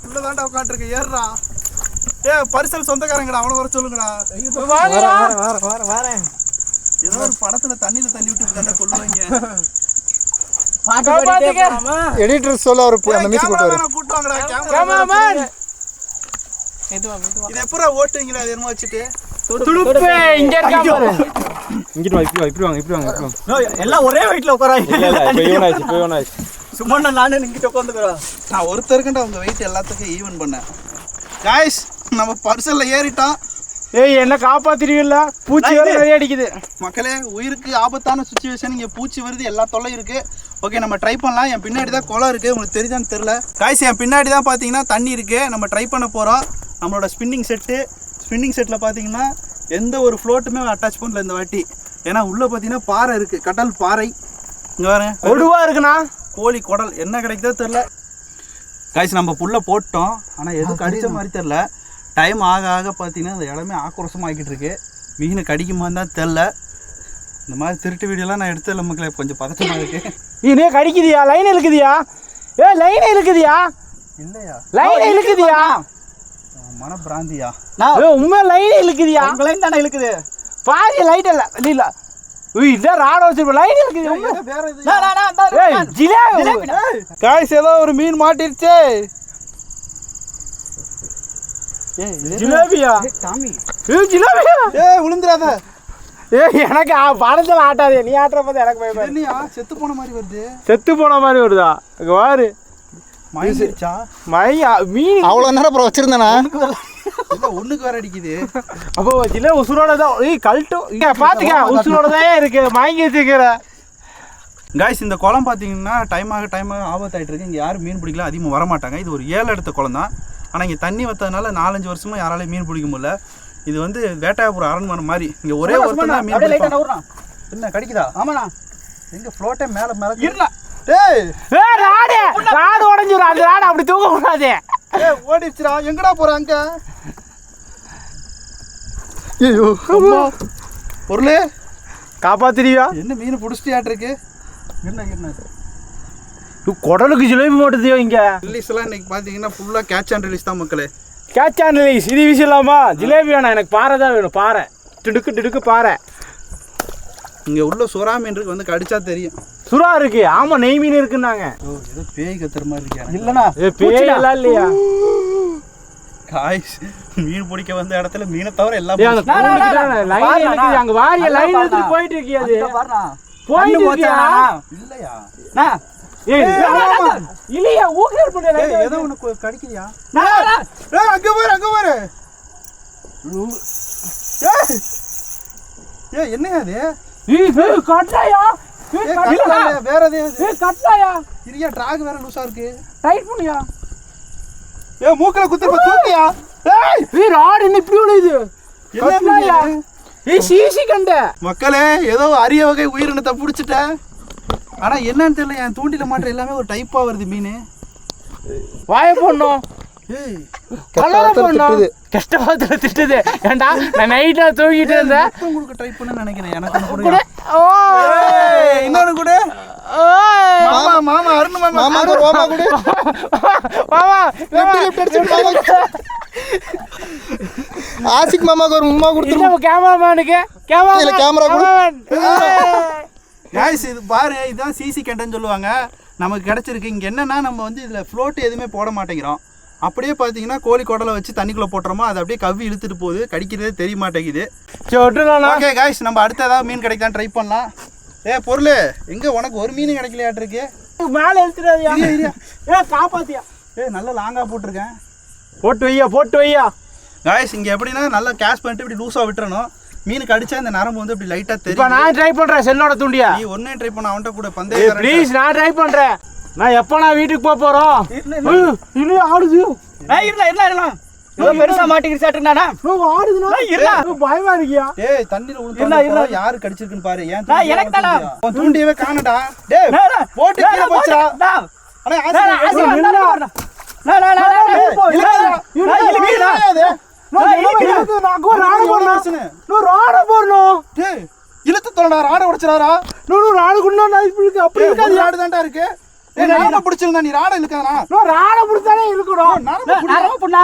உள்ளதாண்டா உட்காந்துருக்க. ஏறுறா. பரிசல் சொந்தக்காரங்கடா, அவனை வர சொல்லுங்கடா. வரேன். ஏதோ ஒரு படத்துல தண்ணியில தள்ளி விட்டு கொள்ளுவாங்க. எடிட்டர் சொல்ல ஒரு அந்த மியூசிக் கூட்டு வாங்கடா. கேமராமேன் இது எப்பறா ஓட்டுவீங்களா? அது என்னமோ வச்சுட்டு துடுப்பு இங்க இருக்கா பாரு. இங்க வா. இப்படி வாங்க. எல்லாம் ஒரே வெயிட்ல உட்காராங்க. இல்ல இப்போ இவனாச்சு. சும்மா நானே இங்கிட்ட உட்காந்துக்கிறேன். நான் ஒருத்தருக்குண்டா உங்க வெயிட் எல்லாத்துக்கும் ஈவன் பண்ணேன். காய்ஸ் நம்ம பரிசல்ல ஏறிட்டோம். ஏய் என்ன காப்பாத்திருவீல்ல? பூச்சி வேற நிறைய அடிக்குது. மக்களே, உயிருக்கு ஆபத்தான சுச்சுவேஷன். இங்கே பூச்சி வருது, எல்லா தொல்லை இருக்குது. ஓகே, நம்ம ட்ரை பண்ணலாம். என் பின்னாடி தான் குளம் இருக்குது. உங்களுக்கு தெரியுதான்னு தெரில காய்ஸ். என் பின்னாடி தான் பார்த்தீங்கன்னா தண்ணி இருக்குது. நம்ம ட்ரை பண்ண போகிறோம். நம்மளோட ஸ்பின்னிங் செட்டில் பார்த்தீங்கன்னா எந்த ஒரு ஃப்ளோட்டுமே அட்டாச் பண்ணல இந்த வாட்டி. ஏன்னா உள்ளே பார்த்தீங்கன்னா பாறை இருக்குது, கடல் பாறை. இங்கே வரேன், கொடுவா இருக்குண்ணா. கோழி குடல் என்ன கிடைக்குதோ தெரில. காய்ஸ் நம்ம புல்ல போட்டோம், ஆனால் எதுவும் கடிச்ச மாதிரி தெரில. டைம் ஆக ஆக பார்த்தீங்கன்னா அந்த இடமே ஆக்ரோஷமாகிக்கிட்டு இருக்கு. மீனை கடிக்குமான்னு தான் தெரில. இந்த மாதிரி திருட்டு வீடியோலாம் நான் எடுத்ததில்ல மக்களே, கொஞ்சம் பதட்டமாக இருக்கு. நீ கடிக்குதியா? லைன் இழுக்குதியா? லைன் இழுக்குதியா? இல்லையா? லைன் இழுக்குதியா? மன பிராந்தியா? உண்மை லைன் இழுக்குதியா? லைன் தானே இழுக்குது. பாதி லைட் இல்ல. இதான் ராட வச்சிருப்ப. லைன் இழுக்குது. காய்ஸ் ஏதோ ஒரு மீன் மாட்டிருச்சே. ஜிலேபியா? டாமி ஜிலேபியா? விழுந்துடாத. எனக்கு படத்தில் ஆட்டாதே. நீ ஆட்டுற போது எனக்கு பயப்பட. என்னையா செத்து போன மாதிரி வருது? செத்து போன மாதிரி வருதா? இங்க பாரு. மயிலிச்சா? மீன் அவ்வளோ நேரம் அப்புறம் வச்சிருந்தேனா? இல்லை ஒன்றுக்கு வேற அடிக்குது. அப்போ சின்ன உசுரோட தான் கழட்டும் இங்கே பார்த்துக்க உசுரோட தான் இருக்கு வாங்கி வச்சுக்கிற. காய்ஸ் இந்த குளம் பார்த்தீங்கன்னா டைம் ஆக ஆபத்தாயிட்டு இருக்கு. இங்கே யாரும் மீன் பிடிக்கல, அதிகமாக வரமாட்டாங்க. இது ஒரு 7 இடத்த குளம் தான். ஆனால் இங்கே தண்ணி வற்றதுனால 4-5 வருஷமாக யாராலையும் மீன் பிடிக்க முடியல. இது வந்து வேட்டையாபுரம் அரண்மனை மாதிரி. இங்கே ஒரே ஒருத்தர் தான் மீன் பிடிப்பான். என்ன கடிக்குதா? ஆமாண்ணா. எங்க ஃப்ளோட்டே மேலே இருண்ணா. டேய் ராடு உடஞ்சிடும். அந்த ராடு அப்படி தூக்க கூடாது. ஓடிச்சுடா. எங்கடா போகிறாங்க? ஐயோ பொருளே காப்பாத்திரியா? என்ன மீன் பிடிச்சிட்டியாட்டிருக்கு? என்ன குடலுக்கு ஜிலேபி போட்டுதியோ இங்க. ரிலீஸ்லாம் இன்னைக்கு பார்த்தீங்கன்னா ஃபுல்லாக கேட்ச் அண்ட் ரிலீஸ் தான் மக்களே. கேட்ச் அண்ட் ரிலீஸ் இது வீசலாமா? ஜிலேபி வேணாம், எனக்கு பாறை தான் வேணும். பாறை டிடுக்கு பாறை. இங்கே உள்ள சுறா மீன் இருக்கு, வந்து கடிச்சா தெரியும். சுறா இருக்கு. ஆமா நெய் மீன் இருக்குன்னாங்க. ஏதோ பேய் கத்துற மாதிரி இருக்கா? இல்லைண்ணா பேய் எல்லாம் இல்லையா? காய்ஸ் மீன் பிடிக்க வந்த இடத்துல மீனை தவிர எல்லாம் அங்க வாரிய லைன் எடுத்துட்டு போயிட்டு இருக்கியா? அது பாருண்ணா போயிட்டு இருக்கியா? இல்லையா? இல்லையா ஊக்கர் பண்ணல. ஏதோ உனக்கு கடிக்குதியா? அங்க பாரு. என்னங்க அது? கட்டாயா வேற எது? கட்டாயா இரியா டிராக் வேற லூசா இருக்கு. டைட் பண்ணியா? மூக்கல குத்துற தூக்கியா? ராடு என்ன இப்படி உழுது? கட்டாயா சீசி கண்ட மக்களே ஏதோ அரிய வகை உயிரினத்தை பிடிச்சிட்டேன். ஆனா என்னன்னு தெரியல, என் தூண்டில மாட்டுற எல்லாமே ஒரு டைப்பா வருது மீன். வாய போடணும். கஷ்டப்பட்டு திட்டுது. ஏண்டா நான் நைட்டா தூங்கிட்டு இருந்தேன். உங்களுக்கு ட்ரை பண்ண நினைக்கிறேன். எனக்கு கூட இன்னொரு கூட மாமா அருண் மாமா கூட ஆசிக் மாமாக்கு ஒரு உம்மா கொடுத்து கேமராமேனுக்கு கேமரா காய்ஸ் இது பாரு, இதுதான் சிசி கண்டன்னு சொல்லுவாங்க. நமக்கு கிடைச்சிருக்கு. இங்கே என்னன்னா நம்ம வந்து இதில் ஃப்ளோட் எதுவுமே போட மாட்டேங்கிறோம். அப்படியே பார்த்தீங்கன்னா கோழி குடலை வச்சு தண்ணிக்குள்ளே போட்டுறோமோ அதை அப்படியே கவ்வி இழுத்துட்டு போகுது. கடிக்கிறதே தெரிய மாட்டேங்குது. ஓகே காய்ஸ், நம்ம அடுத்த ஏதாவது மீன் கிடைக்கலாம் ட்ரை பண்ணலாம். பொருள் எங்கே உனக்கு ஒரு மீன் கிடைக்கலையாட்டிருக்கு? மேலே எழுத்துறாதியா? காப்பாத்தியா? நல்லா லாங்காக போட்டிருக்கேன். போட்டு வையா காய்ஸ் இங்கே எப்படின்னா நல்லா கேஷ் பண்ணிட்டு இப்படி லூஸாக விட்டுறணும். மீன் கடிச்சா இந்த நரம்பு வந்து இப்படி லைட்டாக தெரியும். நான் ட்ரை பண்ணுறேன் செல்லோட தூண்டியா. நீ ஒன்னே ட்ரை பண்ண, அவன்கிட்ட கூட பந்தய ப்ளீஸ். நான் ட்ரை பண்ணுறேன். நான் எப்போ நான் வீட்டுக்கு போகிறோம்? இல்லையா ஆடுது. இருக்கலாம் பெருசா மாட்டிக்கிச்சாட்டுங்கண்ணா. பயமா இருக்கியா? தண்ணியில உள்ள யாரு கடிச்சிருக்குன்னு பாரு. ஏன் தூண்டியவே காணடா. போட்டு கீழே போச்சுடா. இழுத்து தோணா ராட உடைச்சிடாரா? ராடு குண்டா அப்படி இருக்காது. ராடு தான்டா இருக்கு. நரம்ப பிடிச்சிருந்தா நீ ராட இழுக்காதா? ராட பிடிச்சாலே இழுக்கணும். நரம்ப புண்ணா.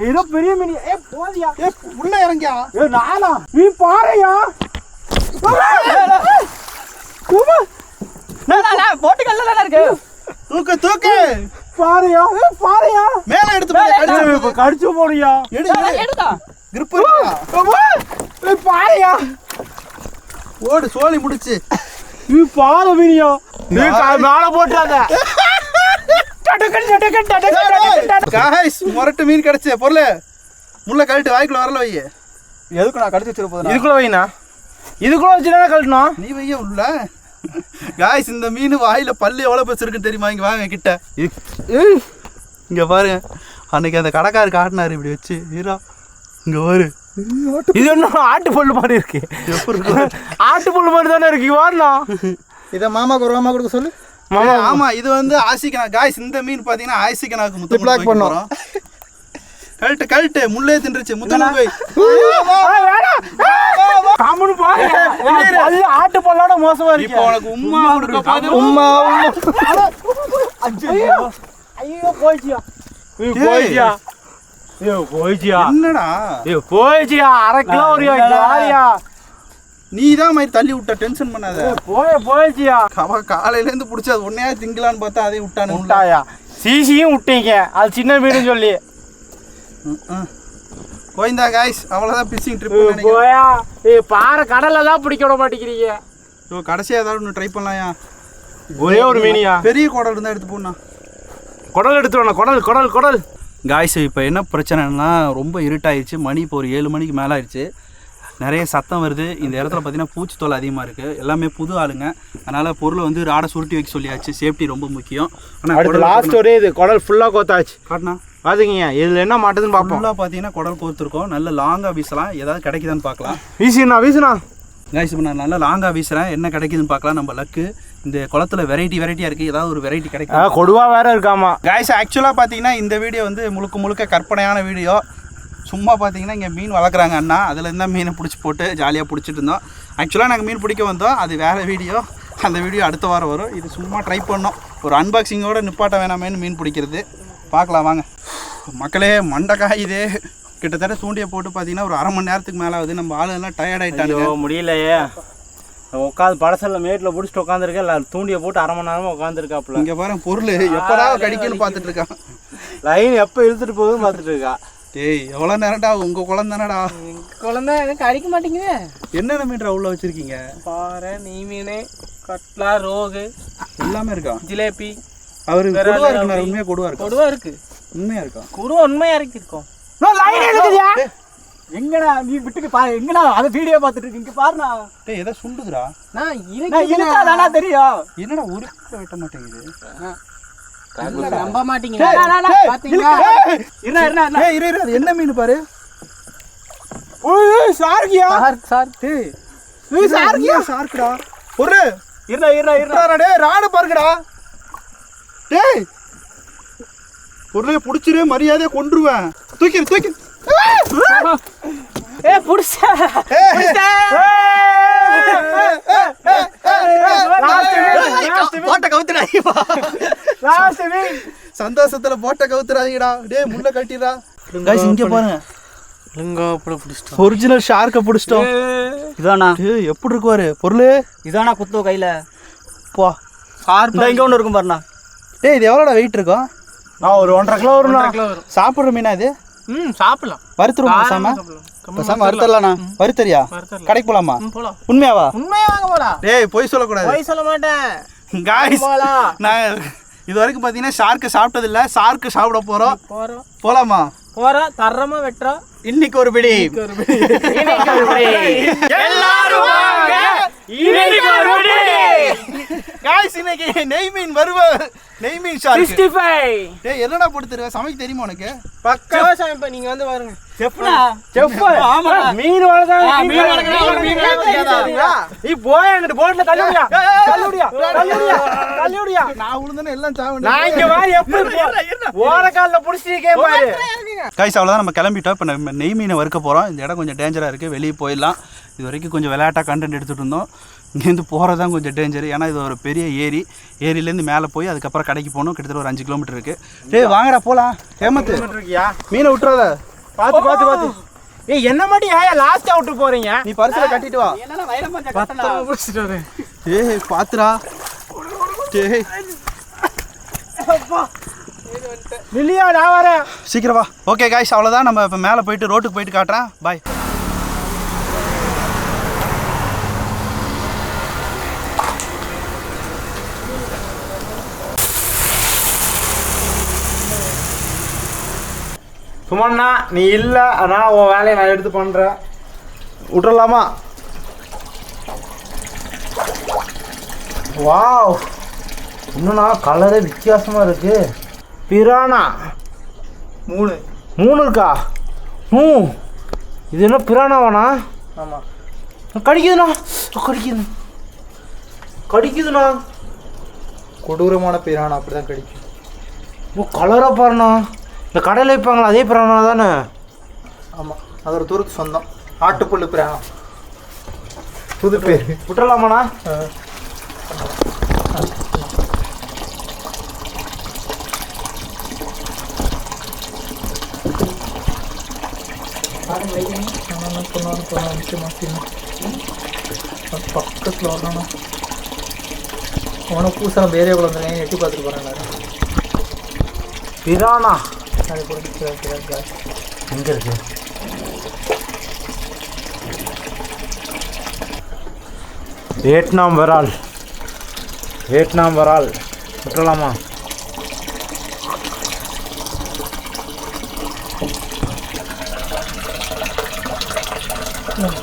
ஏதோ பெரிய மீன். போதியா உள்ள இறங்கியா? நானா நீ பாறையா? போட்டு கல்ல இருக்கு. தூக்கு தூக்கு. பாறையா? பாறையா? மேல எடுத்து கடிச்சு போறியா? எடுடா. கிரிப் இருக்கா? பாறையா? ஓடு சோலி முடிச்சு. நீ பாறை மீனியா? நீ மேல போட்டாத. காய்ஸ் மொரட்டு மீன் கிடைச்சே. பொருளே முள்ள கழட்டு வாய்க்குள்ள வரல வை. எதுக்கு நான் கடிச்சு வச்சிருப்போம்? இதுக்குள்ள வைனா? இதுக்குள்ள வச்சுனா கழட்டணும். நீ வைய உள்ள. காய்ஸ் இந்த மீன் வாயில பல்லு எவ்வளவு பெருசுருக்கு தெரியுமா? இங்க வாங்க கிட்ட. இங்க பாருங்க, அன்னைக்கு அந்த கடைக்காரர் காட்டினாரு இப்படி வச்சு. ஹீரா இங்க பாரு. இது என்ன ஆட்டு பல்லு மாதிரி இருக்கு? ஆட்டு பல்லு மாதிரி தானே இருக்கு. வரணும். இதை மாமாக்கு ஒரு மாமா கொடுக்க சொல்லு. ஆமா இது வந்து ஆசிக்கனா. காய்ஸ் இந்த மீன் பாத்தீங்கன்னா ஆசிக்கனாக்கு முத்து பிளாக் பண்ணோம். கழட்டு கழட்டு. முள்ளே தின்றுச்சு. முத்து போய் ஆட்டு பல்லோட மோசமா இருக்கு. இப்போ உனக்கு உம்மா கொடுக்க போது. உம்மா ஐயோ போயிச்சியா? போயிச்சியா? போயிச்சியா? என்னடா போயிச்சியா? அரை கிலோ ஒரு யாரியா? நீ தான் மாதிரி தள்ளி விட்ட. டென்ஷன் பண்ணாத. போயிச்சியா? காலையில இருந்து பிடிச்சி அது ஒன்னையா திங்கலான்னு பார்த்தா அதையும் விட்டானு. விட்டாயா? சிசியும் விட்டீங்க. அது சின்ன மீன் சொல்லி. கோயந்தா காய்ஸ் அவ்வளோதான் பிச்சிங் ட்ரிப். போயா பாறை கடல்ல தான் பிடிக்க விட மாட்டேங்கிறீங்க. கடைசியாக ஏதாவது ஒன்று ட்ரை பண்ணலாம்யா. ஒரே ஒரு மீனியா? பெரிய குடல் இருந்தால் எடுத்து போடணும். குடல் எடுத்துருவாண்ணா, குடல் குடல் குடல். காய்ஸ் இப்போ என்ன பிரச்சனைனா ரொம்ப இருட்டாயிடுச்சு, மணி இப்போ ஒரு 7 மணிக்கு மேலே ஆயிடுச்சு. நிறைய சத்தம் வருது. இந்த இடத்துல பார்த்தீங்கன்னா பூச்சி தொல்லை அதிகமாக இருக்குது. எல்லாமே புது ஆளுங்க, அதனால் பொருளை வந்து ராடை சுருட்டி வைக்க சொல்லியாச்சு. சேஃப்டி ரொம்ப முக்கியம். ஆனால் லாஸ்ட் ஒரே இது குடல் ஃபுல்லாக கோத்தாச்சு. காட்டினா பார்த்துக்கிங்க இதில் என்ன மாட்டுதுன்னு பார்ப்போம். ஃபுல்லாக பார்த்தீங்கன்னா குடல் கோர்த்துருக்கோம். நல்ல லாங்காக வீசலாம், ஏதாவது கிடைக்குதான்னு பார்க்கலாம். வீசுண்ணா வீசுண்ணா. காய்ஸ் இப்போ நான் நல்லா லாங்காக வீசுகிறேன், என்ன கிடைக்குதுன்னு பார்க்கலாம். நம்ம லக்கு இந்த குளத்தில் வெரைட்டியாக இருக்குது, ஏதாவது ஒரு வெரைட்டி கிடைக்கும். கொடுவா வேற இருக்காமா. காய்ஸ் ஆக்சுவலாக பார்த்தீங்கன்னா இந்த வீடியோ வந்து முழுக்க கற்பனையான வீடியோ. சும்மா பார்த்தீங்கன்னா இங்கே மீன் வளர்க்குறாங்க அண்ணா, அதில் இருந்தால் மீனை பிடிச்சி போட்டு ஜாலியாக பிடிச்சிட்டு இருந்தோம். ஆக்சுவலாக நாங்கள் மீன் பிடிக்க வந்தோம், அது வேறு வீடியோ. அந்த வீடியோ அடுத்த வாரம் வரும். இது சும்மா ட்ரை பண்ணோம், ஒரு அன்பாக்சிங்கோடு நிப்பாட்ட வேணாமேன்னு மீன் பிடிக்கிறது. பார்க்கலாம் வாங்க மக்களே. மண்டைக்காயுது கிட்டத்தட்ட தூண்டியை போட்டு பார்த்தீங்கன்னா ஒரு 1/2 மணி நேரத்துக்கு மேலே ஆகுது. நம்ம ஆளுலாம் டயர்ட் ஆகிட்டாங்க. முடியலையே, உட்காந்து படசலில் மேட்டில் பிடிச்சிட்டு உட்காந்துருக்கேன். இல்லை தூண்டியை போட்டு 1/2 மணி நேரமாக உட்காந்துருக்காப்புல. இங்கே பாருங்க பொருள் எப்படா கடிக்குன்னு பார்த்துட்டு இருக்கான். லைன் எப்போ இழுத்துட்டு போகுதுன்னு பார்த்துட்டு இருக்கா. டேய் எவ்வளோ நேரம்டா, உங்கள் குழந்தானடா. குழந்தை எனக்கு அடிக்க மாட்டேங்குது. என்னென்ன மீன் உள்ள வச்சுருக்கீங்க? பாறை, நெய் மீன், கட்லா, ரோகு எல்லாமே இருக்கா? ஜிலேபி. அவரு கொடுவா இருக்கு, உண்மையாக கொடுவா இருக்கு. கொடுவா இருக்கு, உண்மையாக இருக்கா? குருவா உண்மையா இருக்கு இருக்கோம். எங்கடா நீ விட்டுக்கு பாரு, எங்கடா அதை வீடியோ பார்த்துட்டு இருக்கு. இங்க பாருண்ணா. டேய் எதை சுண்டுதுடா? நான் இழுத்தாதானா தெரியும். என்னடா ஒரு வெட்ட மாட்டேங்குது. நம்ப மாட்டீங்க. பாத்தீங்களா? இரு அது என்ன மீன் பாரு. சார்கியா சார்க்குடா. ஒரு இருடா டேய் ராடு பாருங்கடா. டேய் பொருளை பிடிச்சிரு, மரியாதையை கொன்றுவேன். தூக்கி ஏ புடிச்சா சந்தோஷத்துல போட்ட கவுத்துறாதீங்கடா. டேய் முள்ள கட்டிடா. गाइस இங்க பாருங்க, லிங்காப்புல புடிச்சிட்டோம். ஒரிஜினல் ஷார்க்க புடிச்சிட்டோம். இதானா? டேய் எப்படி இருக்கு பாரு பொருளே. இதானா குத்து கையில போ. இந்த இங்க ஒன்னு இருக்கும் பாருண்ணா. டேய் இது எவ்வளோடா வெயிட் இருக்கும்? ஒரு 1.5 கிலோ வரும். சாப்பிட்ற மீனா இது? சாப்பிடலாம். வறுத்துருவோம் பேசாம வறுத்தரலாண்ணா. வறுத்தறியா? கடைக்கு போலாமா? போலாம். உண்மையாவா? உண்மையா வாங்க போலாம். டேய் பொய் சொல்லக்கூடாது. போய் சொல்ல மாட்டேன். காய்ஸ் நான் இது வரைக்கும் பார்த்தீங்கன்னா ஷார்க்கு சாப்பிட்டதில்ல, ஷார்க்கு சாப்பிட போகிறோம். போலாமா? போகிறோம், தரமா வெட்டுறோம். இன்னைக்கு ஒரு பிடி. எல்லாரும் வாங்க, இன்னைக்கு ஒரு பிடி. காய்ஸ் இன்னைக்கு நெய் மீன் வறுவல், நெய் மீன் ஷார்க் 65. டேய் என்னடா போட்டு தருவ? சமைக்க தெரியுமா உனக்கு? பக்காவா சமைப்பேன். நீங்க வந்து பாருங்க. செஃப்னா செஃப். ஆமா மீன் வளர்த்தாங்க. மீன் வளர்க்கறவங்க மீன் வளர்க்கறீங்களா? நீ போய் அங்க போட்ல தள்ளுடியா. நான் உளுந்தனே எல்லாம் சாவணும். நான் இங்க வாரி எப்படி ஓரக்கால்ல புடிச்சிட்டே பாரு. காய்ஸ் அவ்வளவுதான், நம்ம கிளம்பிட்டோம். இப்போ நம்ம நெய் மீனை வறுக்க போறோம். இந்த இடம் கொஞ்சம் டேஞ்சரா இருக்கு, வெளியே போயிடலாம். இது வரைக்கும் கொஞ்சம் விளையாட்டா கண்டென்ட் எடுத்துட்டு இருந்தோம். இங்கேருந்து போகிறதான் கொஞ்சம் டேஞ்சர், ஏன்னா இது ஒரு பெரிய ஏரியிலேருந்து மேலே போய் அதுக்கப்புறம் கடைக்கு போகணும். கிட்டத்தட்ட ஒரு 5 கிலோமீட்டர் இருக்குது. டேய் வாங்கடா போகலாம். ஹேமத்து மீனை விட்டுறாத. பார்த்து ஏய் என்ன மாட்டி ஏன் லாஸ்ட் அவுட்டு போகிறீங்க? நீ பரிசில் கட்டிட்டு வா. என்னன்னா வயிறம் கொஞ்சம் கட்டணும். முடிச்சிட்டு வரேன். ஏய் பாத்துடா. டேய் இல்லையா நான் வரேன். சீக்கிரம் வா. ஓகே காய்ஸ் அவ்வளோதான், நம்ம இப்போ மேலே போயிட்டு ரோட்டுக்கு போயிட்டு காட்டுறேன். பாய். சுமண்ணா நீ இல்லை, ஆனால் உன் வேலையை நான் எடுத்து பண்ணுறேன். விட்டுறலாமா? வாவ், இன்னும்ண்ணா கலரே வித்தியாசமாக இருக்குது. பிரானா 3 இருக்கா? இது என்ன பிரானாவாண்ணா? ஆமாம். கடிக்குதுண்ணா. கொடூரமான பிரானா அப்படி தான் கடிக்கும். கலராக பாருண்ணா. இந்த கடையில் வைப்பாங்களா அதே பிரானா தானே? ஆமாம், அது ஒரு தூரத்து சொந்தம். ஆட்டுப்புல்லு பிரானா, புது பேர். விட்டுறலாமாண்ணா? பக்கத்தில் வரணும். அவனை பூசா வேறே குழந்தை எட்டி பார்த்துட்டு போகிறேன். பிரானா அது கூட எங்கே இருக்கு? வியட்நாம் வரால். விட்டுறலாமா?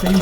பெரிய